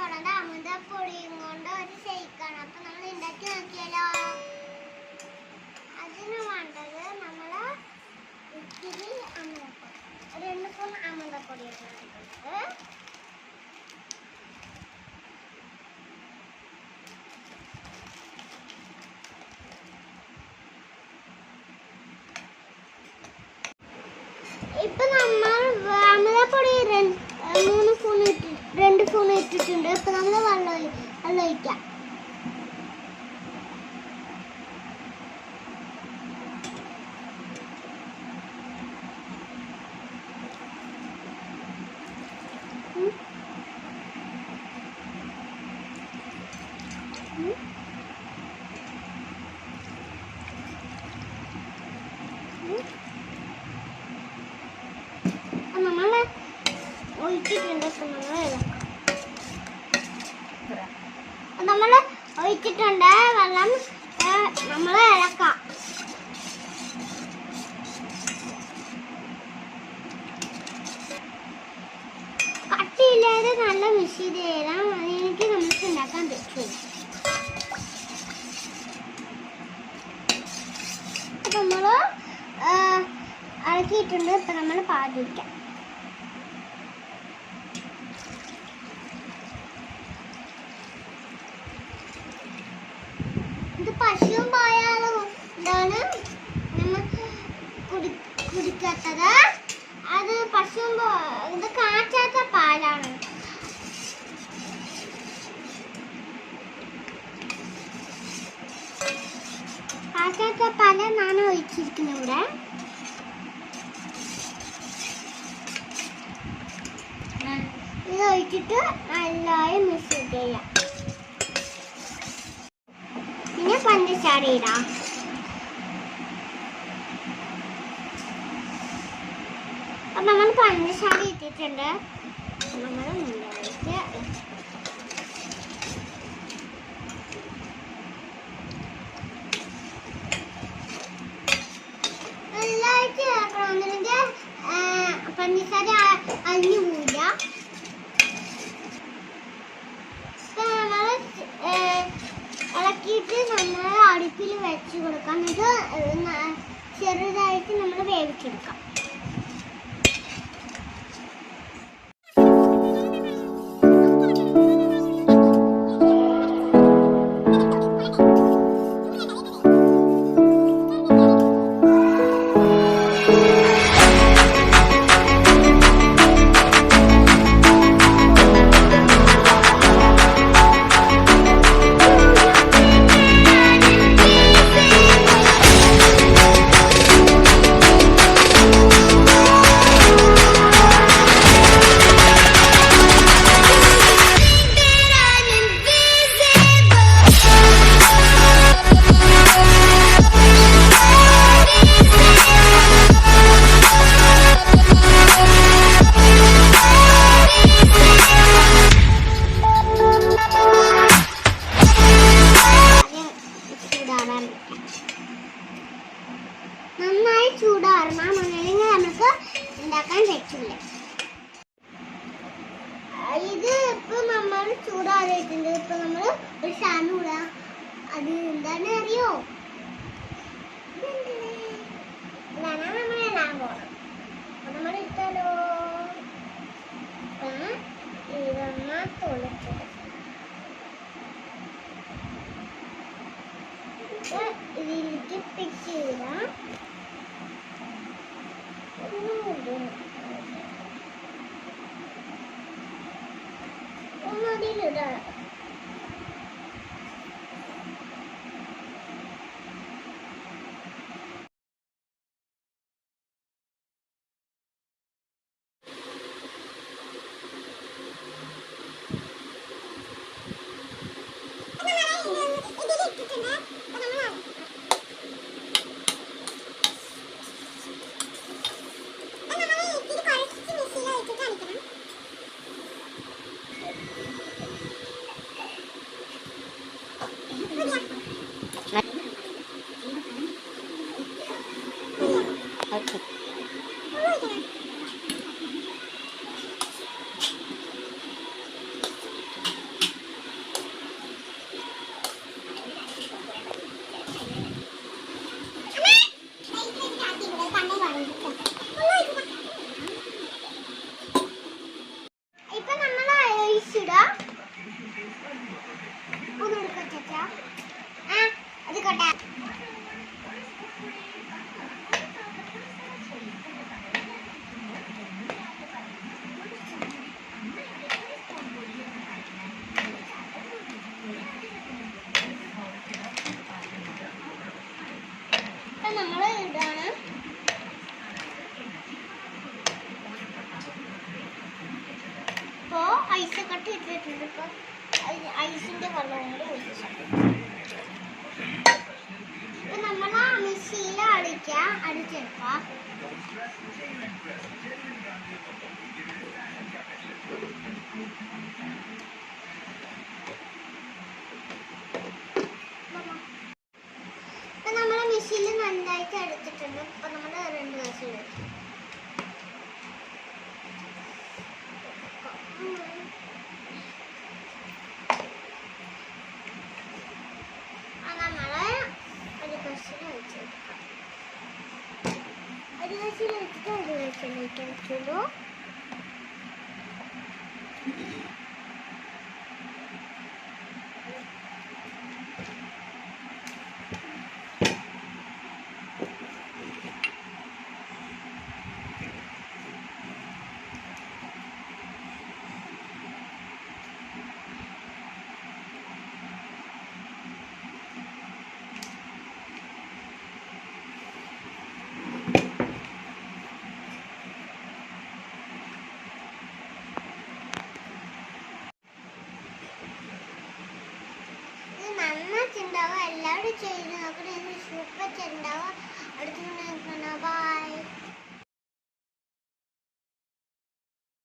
പോണത് അമൃതപ്പൊടിയും കൊണ്ട് ഒരു ഷേക്കാണ്. അപ്പൊ നമ്മൾ ഉണ്ടാക്കി നോക്കിയാലോ. അതിന് വേണ്ടത് നമ്മൾ ഇത്തിരി അമൃതപ്പൊടി, 2 സ്പൂൺ അമൃതപ്പൊടി ഇട്ടിട്ടുണ്ട്. ഇപ്പൊ നമ്മൾ അമൃതപ്പൊടി 2 സ്പൂൺ ഇട്ടിട്ടുണ്ട്. ഇപ്പൊ നമ്മൾ വെള്ളം ഒഴിക്കാം. നമ്മൾ ഒഴിച്ചിട്ടുണ്ട്. നമ്മൾ ഒഴിച്ചിട്ടുണ്ട് വെള്ളം. നമ്മൾ ഇളക്കാം. കട്ടിയില്ലാതെ നല്ല മിക്സ് ചെയ്ത് തരാം. അതിലേക്ക് നമുക്ക് ഉണ്ടാക്കാൻ പറ്റും. നമ്മൾ ഇളക്കിയിട്ടുണ്ട്. ഇപ്പൊ നമ്മൾ പാചിക്കാം. ഇത് പശുവും പായാലും ഇതാണ് നമ്മൾ കുടിക്കാത്തത്. അത് പശുവും ഇത് കാച്ചാത്ത പാലാണ്. കാച്ചാത്ത പാലാണ് ഒഴിച്ചിരിക്കുന്നത് ഇവിടെ. ഇത് ഒഴിച്ചിട്ട് നല്ലതായി മിക്സ് ചെയ്യാം. പിന്നെ പഞ്ചസാര ഇടാം. അപ്പൊ നമ്മൾ പഞ്ചസാര ഇട്ടിട്ടുണ്ട്. നമ്മൾ മുന്നോട്ട് നല്ലതായിട്ട് ചേർക്കണമെന്നിട്ട് പഞ്ചസാര അലിഞ്ഞു പോവില്ല. ഇളക്കിയിട്ട് നമ്മൾ അടുപ്പിൽ വെച്ച് കൊടുക്കാം. ഇത് ചെറുതായിട്ട് നമ്മൾ വേവിച്ചെടുക്കാം. നന്നായി ചൂടാറണം. അല്ലെങ്കിൽ നമുക്ക് ഉണ്ടാക്കാൻ പറ്റില്ല. ഇത് ഇപ്പൊ നമ്മൾ ചൂടാറിയിട്ടുണ്ട്. ഇപ്പൊ നമ്മൾ ഒരു സാധനം ഇടാം. അത് എന്താണ് അറിയോ? ഇതാണ് നമ്മൾ ഇടാൻ പോണം. നമ്മൾ ഇട്ടാലോ ഇതൊന്ന് തുളച്ചത്. ഇതിലേക്ക് പിക്ക് ചെയ്താൽ ഒന്നതിലിടാം. ആയിട്ടുണ്ട്. ഇപ്പൊ ഐസിന്റെ വെള്ളം കൊണ്ട് ഒഴിച്ചിട്ടുണ്ട്. ഇപ്പൊ നമ്മൾ ആ മിക്സിയിൽ അടിച്ചെടുക്കാം. ഇപ്പൊ നമ്മളെ മിക്സിയിൽ നന്നായിട്ട് അടിച്ചിട്ടുണ്ട്. ഇപ്പൊ നമ്മൾ 2 ഗ്ലാസ് എടുക്കും. വെച്ചുള്ളൂ. നന്നായിട്ടുണ്ടാവുക എല്ലാവരും ചെയ്ത് നോക്കണം. സൂപ്പർ ഉണ്ടാവുക.